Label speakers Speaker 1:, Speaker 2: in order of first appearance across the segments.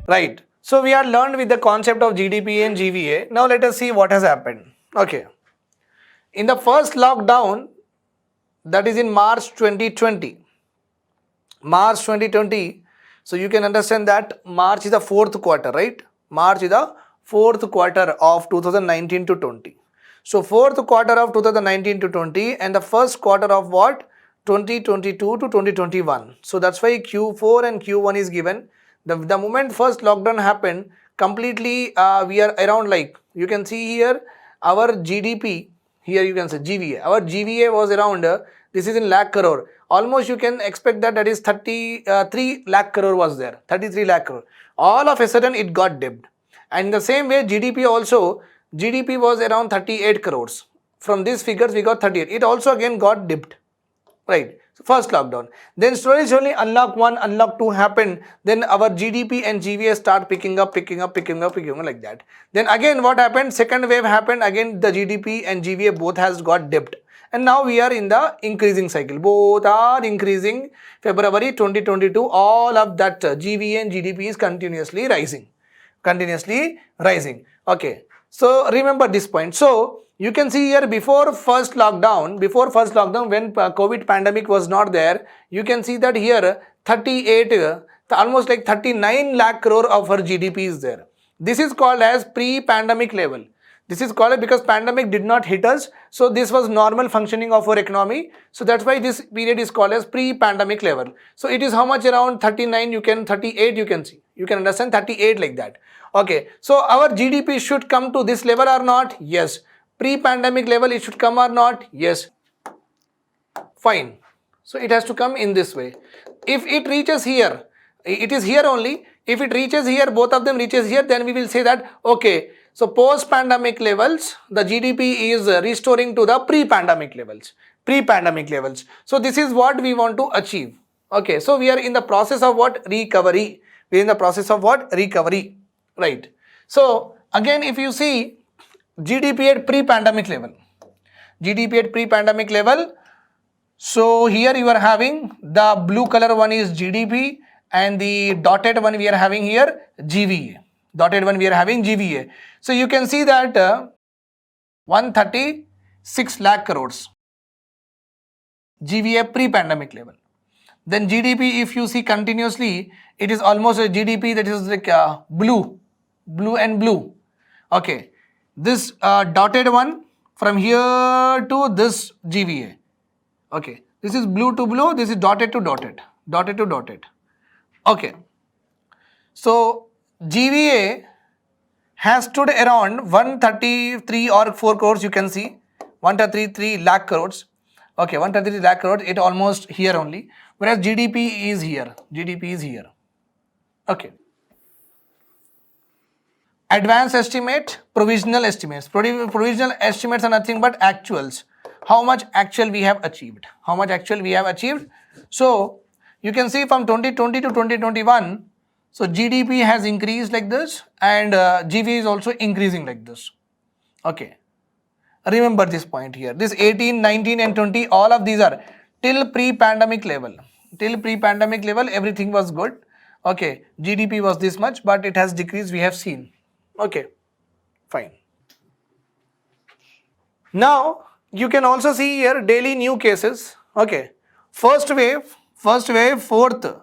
Speaker 1: Right. So we are learned with the concept of GDP and GVA. Now let us see what has happened. Okay. In the first lockdown, that is in March 2020. March 2020. So you can understand that March is the fourth quarter, right? March is the fourth quarter of 2019 to 20. So fourth quarter of 2019 to 20 and the first quarter of what? 2022 to 2021. So that's why Q4 and Q1 is given. The moment first lockdown happened, completely we are around, like you can see here our GDP, here you can say GVA. Our GVA was around, this is in lakh crore. Almost you can expect that is 33 lakh crore was there, 33 lakh crore. All of a sudden it got dipped. And in the same way GDP also, GDP was around 38 crores. From these figures we got 38. It also again got dipped. Right. So first lockdown. Then slowly unlock 1, unlock 2 happened. Then our GDP and GVA start picking up like that. Then again what happened? Second wave happened. Again the GDP and GVA both has got dipped. And now we are in the increasing cycle. Both are increasing. February 2022, all of that GVA and GDP is continuously rising. Okay. So remember this point. So you can see here before first lockdown when COVID pandemic was not there, you can see that here 38, almost like 39 lakh crore of our GDP is there. This is called as pre-pandemic level. This is called because pandemic did not hit us. So this was normal functioning of our economy. So that's why this period is called as pre-pandemic level. So it is how much? Around 39, 38 you can see. You can understand 38 like that. Okay. So our GDP should come to this level or not? Yes. Pre-pandemic level it should come or not? Yes. Fine. So it has to come in this way. If it reaches here, it is here only. If it reaches here, both of them reaches here, then we will say that okay. So post-pandemic levels, the GDP is restoring to the pre-pandemic levels. So this is what we want to achieve. Okay. So we are in the process of what? Recovery. We are in the process of what? Recovery. Right. So again, if you see GDP at pre-pandemic level. So here you are having the blue color one is GDP and the dotted one we are having here GVA. So you can see that 136 lakh crores GVA pre-pandemic level. Then GDP, if you see continuously, it is almost a GDP that is like blue and blue. Okay. This dotted one from here to this GVA. Okay. This is blue to blue. This is dotted to dotted. Okay. So GVA has stood around 133 or 4 crores. You can see 133 lakh crores. Okay. 133 lakh crores. It almost here only. Whereas GDP is here. Okay. Advanced estimate, provisional estimates. Provisional estimates are nothing but actuals. How much actual we have achieved. So you can see from 2020 to 2021, so GDP has increased like this and GVA is also increasing like this. Okay. Remember this point here. This 18, 19 and 20, all of these are till pre-pandemic level. Everything was good. Okay. GDP was this much, but it has decreased, we have seen. Okay, fine. Now you can also see here daily new cases. Okay, first wave 4th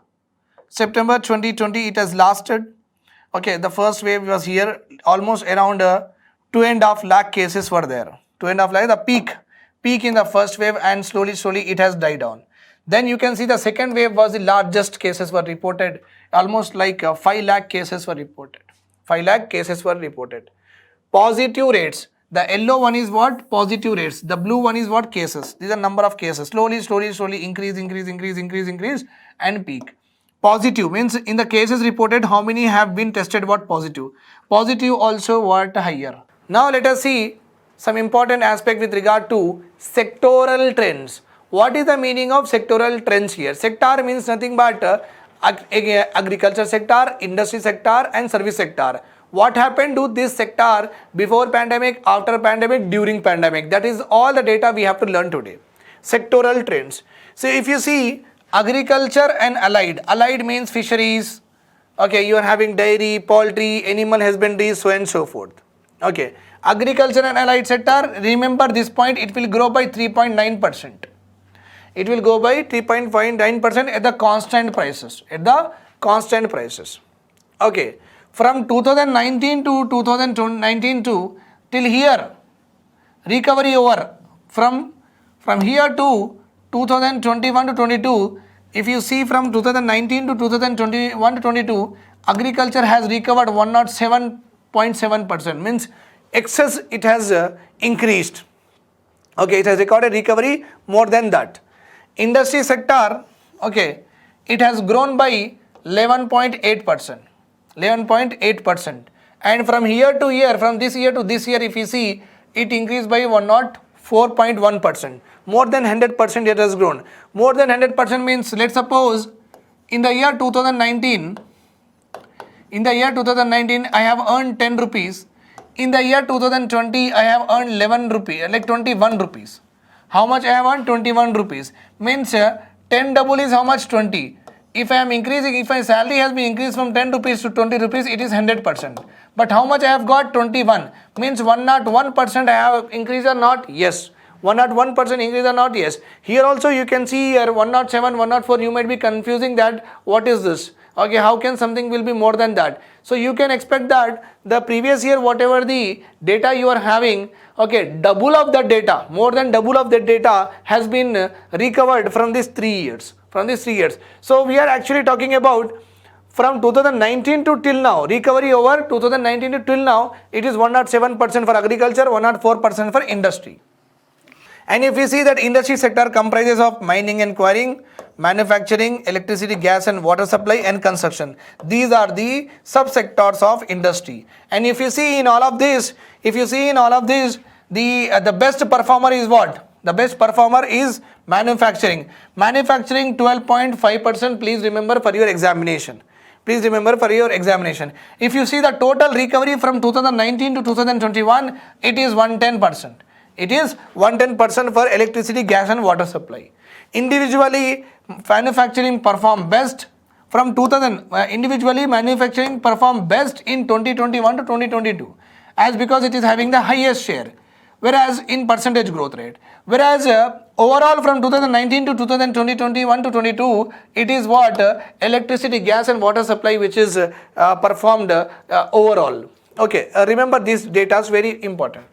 Speaker 1: September 2020 it has lasted. Okay, the first wave was here, almost around 2.5 lakh cases were there. 2.5 lakh, the peak in the first wave, and slowly it has died down. Then you can see the second wave was the largest cases were reported, almost like 5 lakh cases were reported. Positive rates. The yellow one is what? Positive rates. The blue one is what? Cases. These are number of cases. Slowly increase and peak. Positive means in the cases reported, how many have been tested what? Positive. Positive also what? Higher. Now let us see some important aspect with regard to sectoral trends. What is the meaning of sectoral trends here? Sector means nothing but agriculture sector, industry sector and service sector. What happened to this sector before pandemic, after pandemic, during pandemic? That is all the data we have to learn today. Sectoral trends. So if you see agriculture and allied means fisheries, Okay, you are having dairy, poultry, animal husbandry, so and so forth. Okay, agriculture and allied sector, remember this point, it will grow by 3.9%. It will go by 3.9% at the constant prices. At the constant prices. Okay, from 2019 to 2019 to till here, recovery over from here to 2021 to 22. If you see from 2019 to 2021 to 22, agriculture has recovered 107.7%, means excess it has increased. Okay, it has recorded recovery more than that. Industry sector, okay, it has grown by 11.8%. 11.8%. And from year to year, from this year to this year, if you see, it increased by 104.1%. More than 100% it has grown. More than 100% means, let's suppose, in the year 2019, I have earned 10 rupees. In the year 2020, I have earned 11 rupees, like 21 rupees. How much I have earned? 21 rupees. Means 10 double is how much? 20. If I am increasing, if my salary has been increased from 10 rupees to 20 rupees, it is 100%. But how much I have got? 21. Means 101% I have increased or not? Yes. 101% increase or not? Yes. Here also you can see here 107, 104, you might be confusing that what is this? Okay, how can something will be more than that? So you can expect that the previous year whatever the data you are having, okay, double of that data, more than double of that data has been recovered from these 3 years. So we are actually talking about from 2019 to till now, recovery over 2019 to till now, it is 107% for agriculture, 104% for industry. And if we see that industry sector comprises of mining and quarrying, manufacturing, electricity, gas and water supply and construction. These are the subsectors of industry. And if you see in all of this, the best performer is what? The best performer is manufacturing. Manufacturing 12.5%, please remember for your examination. If you see the total recovery from 2019 to 2021, it is 110%. It is 110% for electricity, gas and water supply. Individually, manufacturing performed best from 2000. Individually, manufacturing performed best in 2021 to 2022, as because it is having the highest share, whereas in percentage growth rate. Whereas overall from 2019 to 2021 to 22, it is what? Electricity, gas and water supply which is performed overall. Okay, remember this data is very important.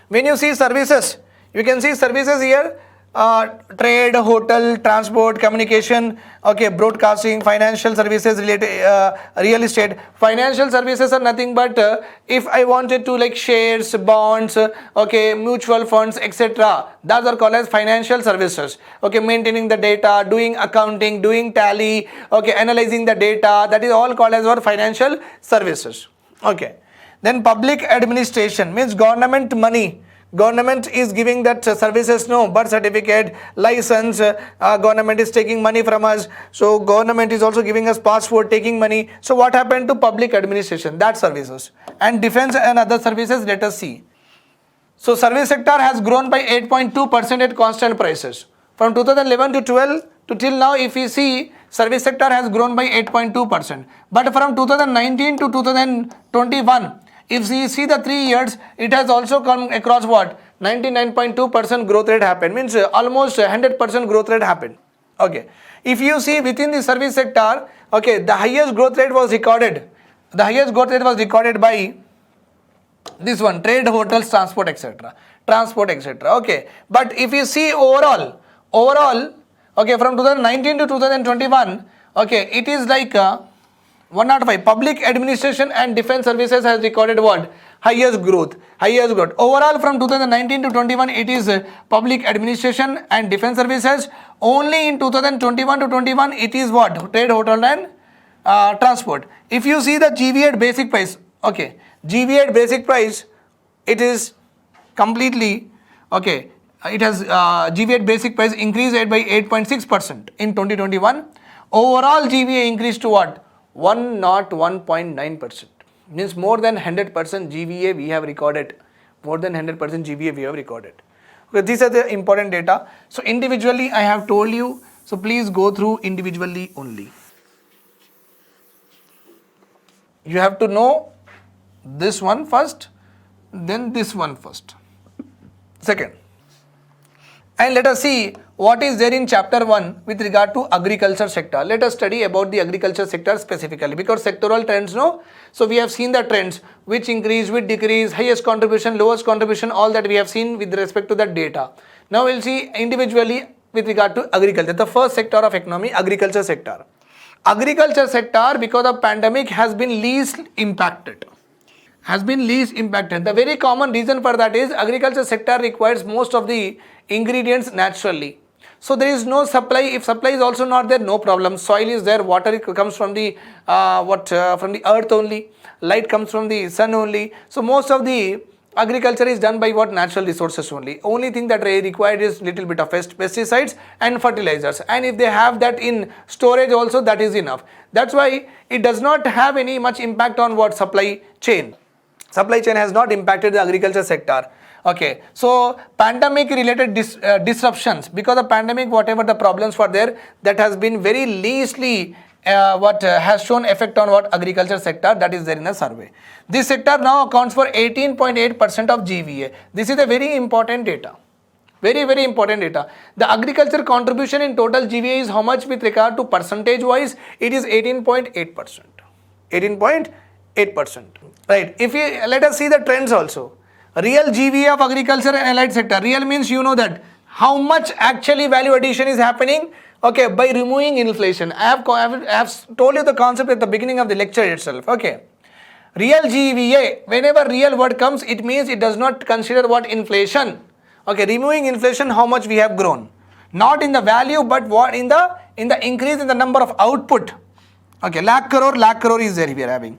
Speaker 1: When you see services, you can see services here, trade, hotel, transport, communication, okay, broadcasting, financial services related, real estate. Financial services are nothing but if I wanted to like shares, bonds, okay, mutual funds, etc. Those are called as financial services. Okay, maintaining the data, doing accounting, doing tally, okay, analyzing the data. That is all called as our financial services. Okay. Then public administration means government money. Government is giving that services, no, birth certificate, license, government is taking money from us. So government is also giving us passport, taking money. So what happened to public administration? That services. And defense and other services, let us see. So service sector has grown by 8.2% at constant prices. From 2011 to 12 to till now, if we see, service sector has grown by 8.2%. But from 2019 to 2021, if we see the 3 years, it has also come across what? 99.2% growth rate happened. Means almost 100% growth rate happened. Okay. If you see within the service sector, okay, the highest growth rate was recorded. The highest growth rate was recorded by this one, trade, hotels, transport, etc. Okay. But if you see overall, okay, from 2019 to 2021, okay, it is like 105. Public administration and defense services has recorded what? Highest growth. Overall from 2019 to 21, it is public administration and defense services. Only in 2021 to 21, it is what? Trade, hotel and transport. If you see the GVA basic price, okay, GVA basic price, it is completely, okay, it has GVA basic price increased by 8.6% in 2021. Overall GVA increased to what? 101.9%. Means more than 100% GVA we have recorded. Okay, these are the important data. So individually I have told you. So please go through individually only. You have to know this one first, then this one first. Second. And let us see what is there in chapter 1 with regard to agriculture sector. Let us study about the agriculture sector specifically, because sectoral trends, no? So we have seen the trends, which increase, which decrease, highest contribution, lowest contribution, all that we have seen with respect to the data. Now we'll see individually with regard to agriculture. The first sector of economy, agriculture sector. Agriculture sector, because of pandemic, has been least impacted. The very common reason for that is agriculture sector requires most of the ingredients naturally. So there is no supply. If supply is also not there, no problem. Soil is there, water comes from the from the earth only, light comes from the sun only. So most of the agriculture is done by what? Natural resources only. Only thing that required is little bit of pesticides and fertilizers, and if they have that in storage also, that is enough. That's why it does not have any much impact on what? Supply chain. Supply chain has not impacted the agriculture sector. Okay, so pandemic related disruptions, because of pandemic, whatever the problems were there, that has been very leastly has shown effect on what? Agriculture sector, that is there in a survey. This sector now accounts for 18.8% of GVA. This is a very important data. Very, very important data. The agriculture contribution in total GVA is how much with regard to percentage wise? It is 18.8%. 18.8%. Right. If you let us see the trends also. Real GVA of agriculture and allied sector. Real means you know that how much actually value addition is happening. Okay, by removing inflation. I have told you the concept at the beginning of the lecture itself. Okay. Real GVA, whenever real word comes, it means it does not consider what? Inflation. Okay, removing inflation, how much we have grown. Not in the value, but what? In the increase in the number of output. Okay, lakh crore is there we are having.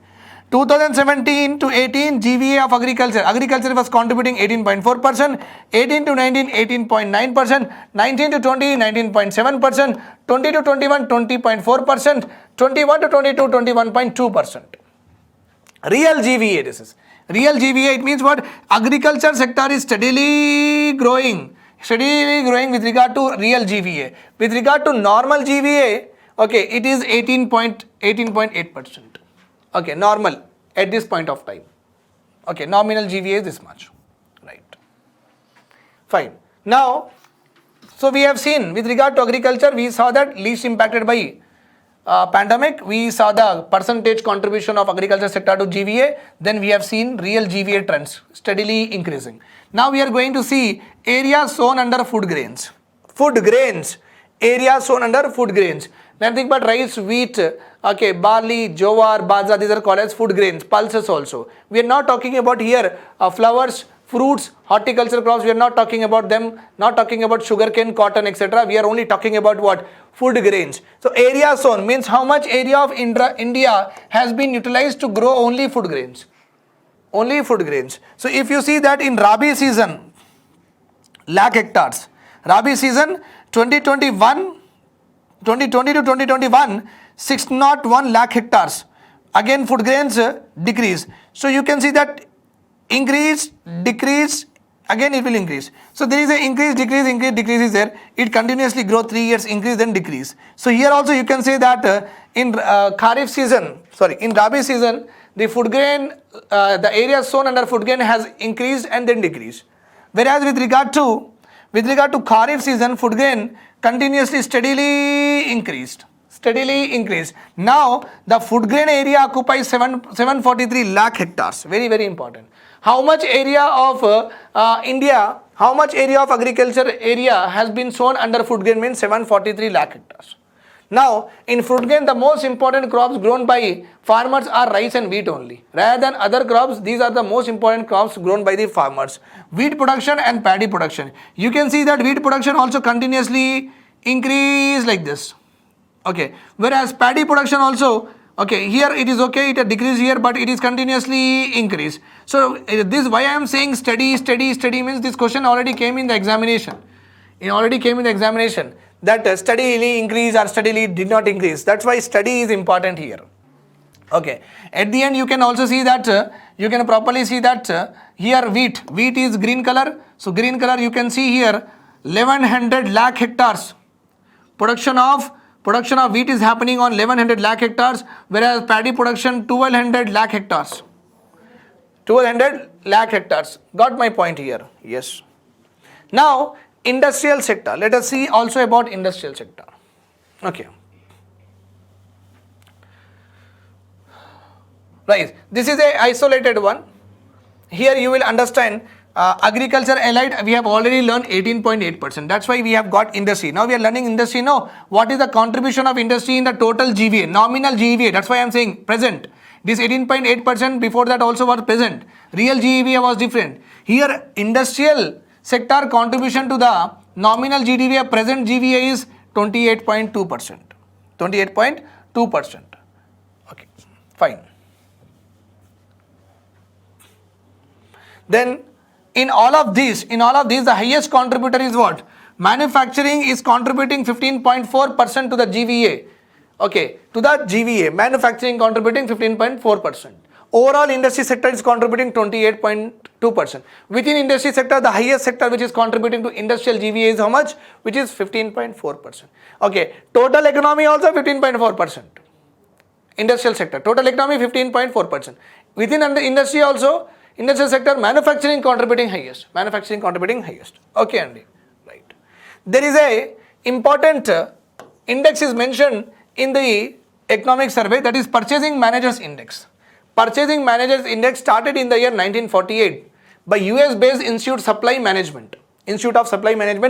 Speaker 1: 2017 to 18 GVA of agriculture. Agriculture was contributing 18.4%, 18 to 19 18.9%, 19 to 20 19.7%, 20 to 21 20.4%, 21 to 22 21.2%. Real GVA, this is. Real GVA, it means what? Agriculture sector is steadily growing with regard to real GVA. With regard to normal GVA, okay, it is 18.8%. Okay, normal at this point of time. Okay, nominal GVA is this much. Right. Fine. Now, so we have seen with regard to agriculture, we saw that least impacted by pandemic. We saw the percentage contribution of agriculture sector to GVA. Then we have seen real GVA trends steadily increasing. Now we are going to see area sown under food grains. Area sown under food grains. Nothing but rice, wheat, okay, barley, jowar, bajra, these are called as food grains, pulses also. We are not talking about here flowers, fruits, horticulture crops, we are not talking about them, not talking about sugarcane, cotton, etc. We are only talking about what? Food grains. So area sown means how much area of India has been utilized to grow only food grains. Only food grains. So if you see that in Rabi season, lakh hectares. Rabi season 2020 to 2021, 601 lakh hectares. Again food grains decrease. So you can see that increase, decrease, again it will increase. So there is an increase, decrease is there. It continuously grow 3 years, increase then decrease. So here also you can say that in Kharif season, in Rabi season, the food grain, the area sown under food grain has increased and then decreased. Whereas with regard to Kharif season, food grain continuously steadily increased. Now the food grain area occupies 743 lakh hectares. Very, very important. How much area of India, how much area of agriculture area has been sown under food grain means 743 lakh hectares. Now in food grain, the most important crops grown by farmers are rice and wheat only. Rather than other crops, these are the most important crops grown by the farmers. Wheat production and paddy production. You can see that wheat production also continuously increase like this. Okay, whereas paddy production also, okay, here it is okay, it decrease here, but it is continuously increase. So this why I am saying steady means this question already came in the examination. That steadily increase or steadily did not increase. That's why study is important here. Okay, at the end you can also see that you can properly see that here wheat is green color. So green color you can see here 1100 lakh hectares production of Production of wheat is happening on 1100 lakh hectares, whereas paddy production 1200 lakh hectares. 1200 lakh hectares. Got my point here? Yes. Now, industrial sector. Let us see also about industrial sector. Okay. Right. This is a isolated one. Here you will understand agriculture allied, we have already learned 18.8%. That's why we have got industry. Now we are learning industry. Now, what is the contribution of industry in the total GVA? Nominal GVA. That's why I am saying present. This 18.8%, before that also was present. Real GVA was different. Here, industrial sector contribution to the nominal GDP, present GVA is 28.2%. 28.2%. Okay, fine. Then in all of these, the highest contributor is what? Manufacturing is contributing 15.4% to the GVA. Okay, to the GVA, manufacturing contributing 15.4%. Overall industry sector is contributing 28.2%. Within industry sector, the highest sector which is contributing to industrial GVA is how much? Which is 15.4%. Okay, total economy also 15.4%. Industrial sector, total economy 15.4%. Within the industry also, industrial sector, manufacturing contributing highest. Okay, Andy. Right. There is a important index is mentioned in the economic survey, that is Purchasing Managers Index. Purchasing Managers Index started in the year 1948 by US based Institute of Supply Management.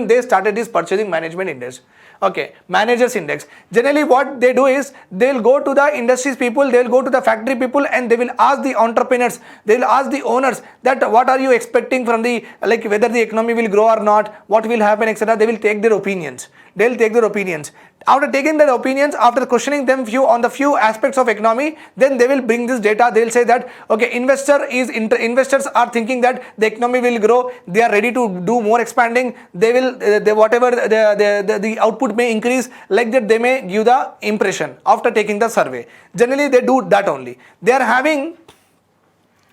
Speaker 1: They started this Purchasing Management Index. Okay, Managers Index. Generally what they do is, they will go to the industries people, they will go to the factory people, and they will ask the entrepreneurs, they will ask the owners that what are you expecting from the, like whether the economy will grow or not, what will happen, etc. They will take their opinions. After taking their opinions, after questioning them on the few aspects of economy, then they will bring this data. They will say that okay, investors are thinking that the economy will grow. They are ready to do more expanding. They will whatever the output may increase, like that they may give the impression after taking the survey. Generally they do that only. They are having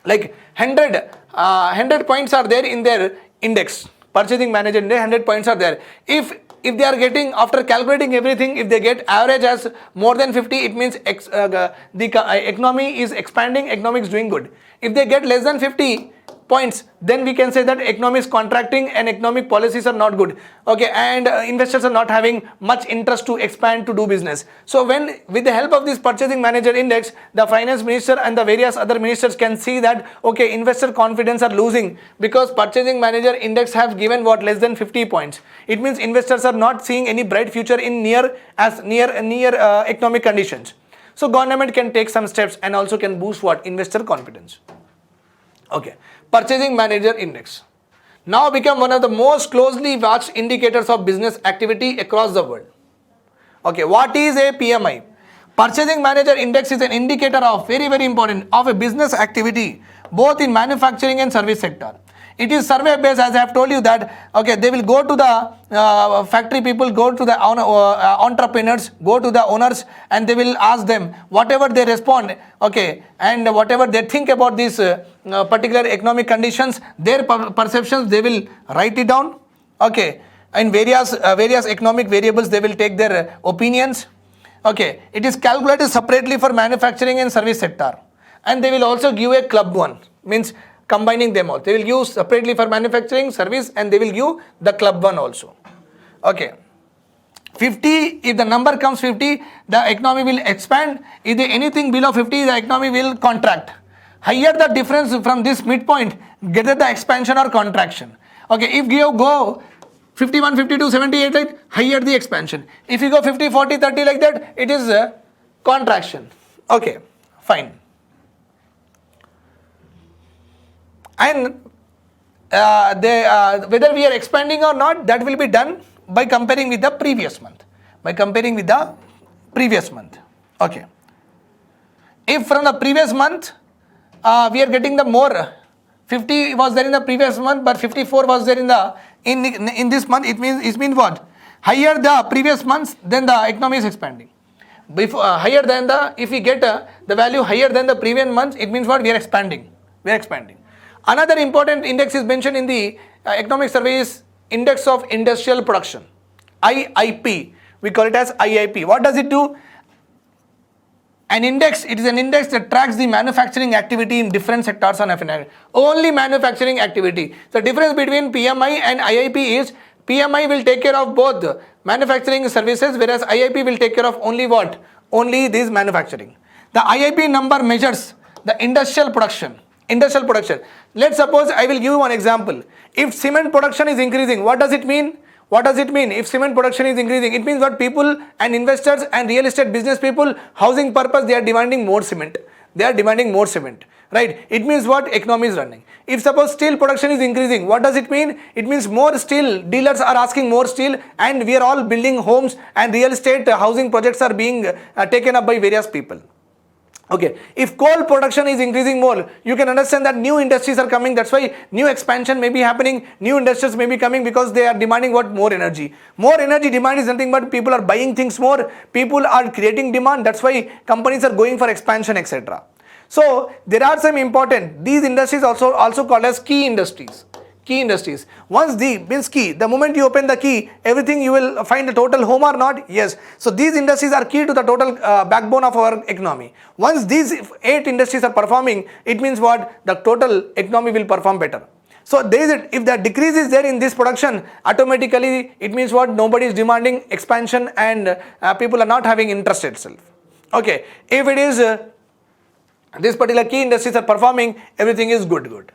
Speaker 1: like 100 points are there in their index. Purchasing Manager Index, 100 points are there. If they are getting, after calculating everything, if they get average as more than 50, it means the economy is expanding, economy is doing good. If they get less than 50 points, then we can say that economy is contracting and economic policies are not good. Okay, and investors are not having much interest to expand, to do business. So when, with the help of this Purchasing Manager Index, the finance minister and the various other ministers can see that okay, investor confidence are losing because Purchasing Manager Index have given what, less than 50 points. It means investors are not seeing any bright future in near economic conditions. So government can take some steps and also can boost what, investor confidence. Okay, Purchasing Manager Index now become one of the most closely watched indicators of business activity across the world. Okay, what is a PMI? Purchasing Manager Index is an indicator of, very important, of a business activity both in manufacturing and service sector. It is survey based, as I have told you that okay, they will go to the factory people, go to the entrepreneurs, go to the owners, and they will ask them whatever they respond, okay, and whatever they think about these particular economic conditions, their perceptions, they will write it down. Okay, and various economic variables, they will take their opinions. Okay, it is calculated separately for manufacturing and service sector, and they will also give a club one, means combining them all. They will give separately for manufacturing, service, and they will give the club one also. Okay. 50, if the number comes 50, the economy will expand. If there anything below 50, the economy will contract. Higher the difference from this midpoint, greater the expansion or contraction. Okay, if you go 51, 52, 78, right, higher the expansion. If you go 50, 40, 30 like that, it is a contraction. Okay, fine. And whether we are expanding or not, that will be done by comparing with the previous month. Okay. If from the previous month we are getting the more, 50 was there in the previous month, but 54 was there in this month, it means what? Higher the previous months, then the economy is expanding. Higher than if we get the value higher than the previous months, it means what? We are expanding. Another important index is mentioned in the economic survey is Index of Industrial Production, IIP. We call it as IIP. What does it do? An index, it is an index that tracks the manufacturing activity in different sectors on FNI. Only manufacturing activity. The difference between PMI and IIP is PMI will take care of both manufacturing services, whereas IIP will take care of only what? Only this manufacturing. The IIP number measures the industrial production. Industrial production. Let's suppose I will give you one example. If cement production is increasing, what does it mean? What does it mean? If cement production is increasing, it means what? People and investors and real estate business people, housing purpose, they are demanding more cement. They are demanding more cement, right? It means what? Economy is running. If suppose steel production is increasing, what does it mean? It means more steel. Dealers are asking more steel, and we are all building homes, and real estate housing projects are being taken up by various people. Okay, if coal production is increasing more, you can understand that new industries are coming. That's why new expansion may be happening, new industries may be coming, because they are demanding what? More energy. More energy demand is nothing but people are buying things more, people are creating demand. That's why companies are going for expansion, etc. So there are some important, these industries also called as key industries. Key industries. Once the means key, the moment you open the key, everything you will find the total home or not? Yes. So these industries are key to the total backbone of our economy. Once these 8 industries are performing, it means what? The total economy will perform better. So there is if the decrease is there in this production, automatically it means what? Nobody is demanding expansion, and people are not having interest itself. Okay. If it is this particular key industries are performing, everything is good.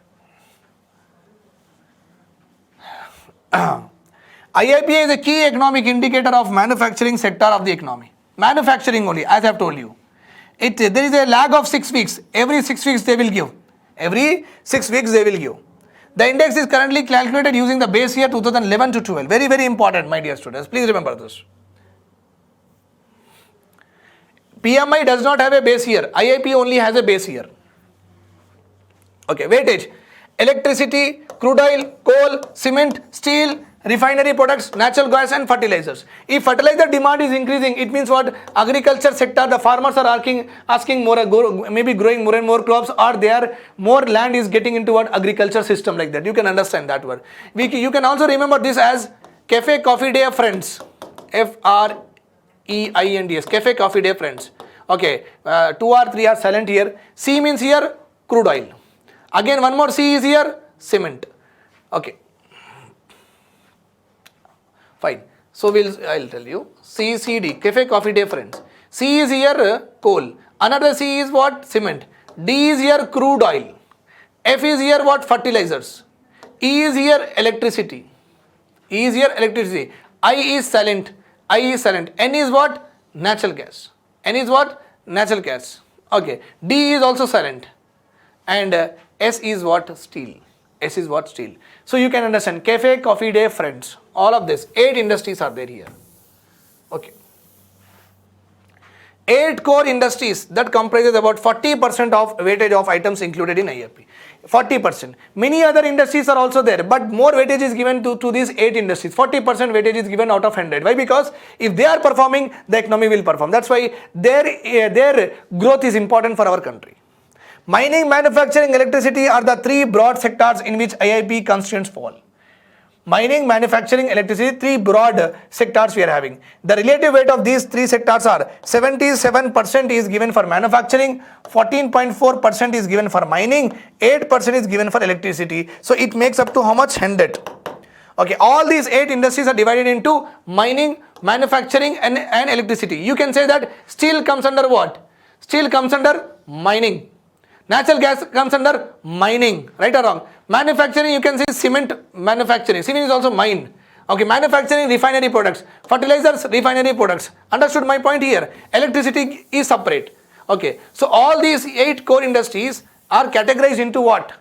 Speaker 1: IIP is a key economic indicator of manufacturing sector of the economy. Manufacturing only, as I have told you. There is a lag of 6 weeks. Every 6 weeks they will give. Every 6 weeks they will give. The index is currently calculated using the base year 2011 to 12. Very, very important, my dear students. Please remember this. PMI does not have a base year. IIP only has a base year. Okay, weightage. Electricity, crude oil, coal, cement, steel, refinery products, natural gas and fertilizers. If fertilizer demand is increasing, it means what? Agriculture sector, the farmers are asking more, maybe growing more and more crops, or their more land is getting into what? Agriculture system, like that. You can understand that word. You can also remember this as Cafe Coffee Day Friends. FREINDS. Cafe Coffee Day Friends. Okay, 2 or 3 are silent here. C means here crude oil. Again, one more C is here, cement. Okay. Fine. So I'll tell you. C, C, D, Cafe Coffee Day Friends. C is here coal. Another C is what? Cement. D is here crude oil. F is here what? Fertilizers. E is here electricity. E is here electricity. I is silent. I is silent. N is what? Natural gas. N is what? Natural gas. Okay. D is also silent. And S is what? Steel. S is what? Steel. So you can understand Cafe Coffee Day Friends. All of this. 8 industries are there here. Okay. 8 core industries that comprises about 40% of weightage of items included in IIP. 40%. Many other industries are also there, but more weightage is given to these 8 industries. 40% weightage is given out of 100. Why? Because if they are performing, the economy will perform. That's why their growth is important for our country. Mining, manufacturing, electricity are the 3 broad sectors in which IIP constituents fall. Mining, manufacturing, electricity, 3 broad sectors we are having. The relative weight of these 3 sectors are 77% is given for manufacturing, 14.4% is given for mining, 8% is given for electricity. So it makes up to how much? 100. Okay, all these 8 industries are divided into mining, manufacturing and electricity. You can say that steel comes under what? Steel comes under mining. Natural gas comes under mining, right or wrong? Manufacturing, you can say cement manufacturing. Cement is also mine. Okay, manufacturing, refinery products. Fertilizers, refinery products. Understood my point here? Electricity is separate. Okay, so all these 8 core industries are categorized into what?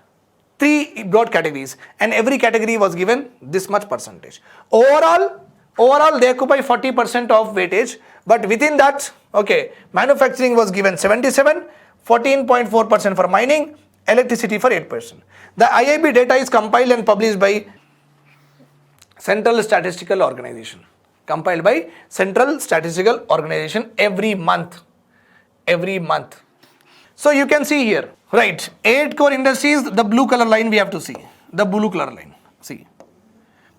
Speaker 1: 3 broad categories, and every category was given this much percentage. Overall they occupy 40% of weightage, but within that, okay, manufacturing was given 77%, 14.4% for mining, electricity for 8%. The IIP data is compiled and published by Central Statistical Organization. Compiled by Central Statistical Organization every month. So you can see here, right, 8 core industries, the blue color line we have to see. The blue color line, see.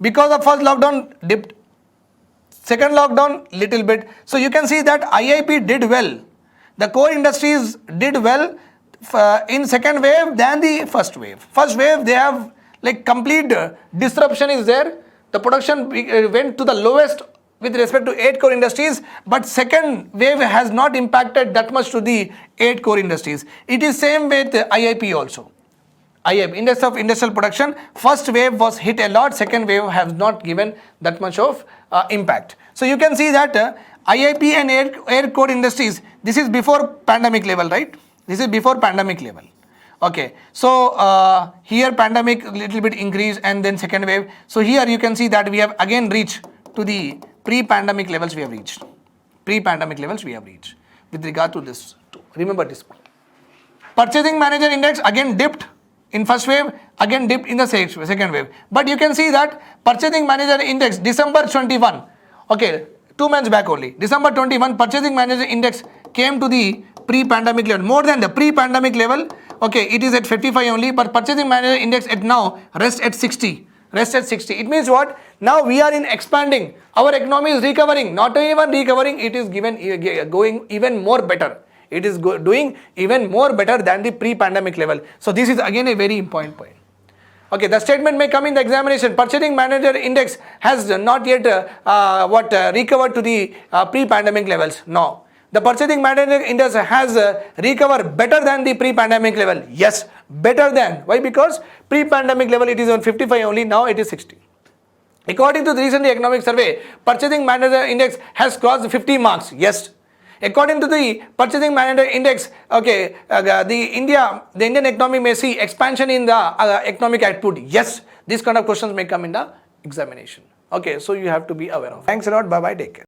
Speaker 1: Because of first lockdown dipped Second lockdown, little bit. So you can see that IIP did well. The core industries did well in second wave than the first wave. First wave, they have like complete disruption is there. The production went to the lowest with respect to 8 core industries, but second wave has not impacted that much to the 8 core industries. It is same with IIP also. IIP, Index of Industrial Production, first wave was hit a lot, second wave has not given that much of impact. So you can see that IIP and air core industries, this is before pandemic level, right? This is before pandemic level. Okay, so here pandemic little bit increase and then second wave. So here you can see that we have again reached to the pre-pandemic levels we have reached. Pre-pandemic levels we have reached with regard to this. Remember this. Purchasing Manager Index again dipped in first wave, again dipped in the second wave. But you can see that Purchasing Manager Index December 21, okay, 2 months back only, December 21, Purchasing Manager Index came to the pre-pandemic level, more than the pre-pandemic level. Okay, it is at 55 only, but Purchasing Manager Index at now rests at 60. It means what? Now we are in expanding. Our economy is recovering. Not even recovering, it is going even more better. It is doing even more better than the pre-pandemic level. So this is again a very important point. Okay, the statement may come in the examination. Purchasing Manager Index has not yet recovered to the pre-pandemic levels. No. The Purchasing Manager Index has recovered better than the pre-pandemic level. Yes, better than. Why? Because pre-pandemic level it is on 55 only, now it is 60. According to the recent economic survey, Purchasing Manager Index has crossed 50 marks. Yes. According to the Purchasing Manager Index, okay, the Indian economy may see expansion in the economic output. Yes, these kind of questions may come in the examination. Okay, so you have to be aware of. Thanks a lot. Bye bye. Take care.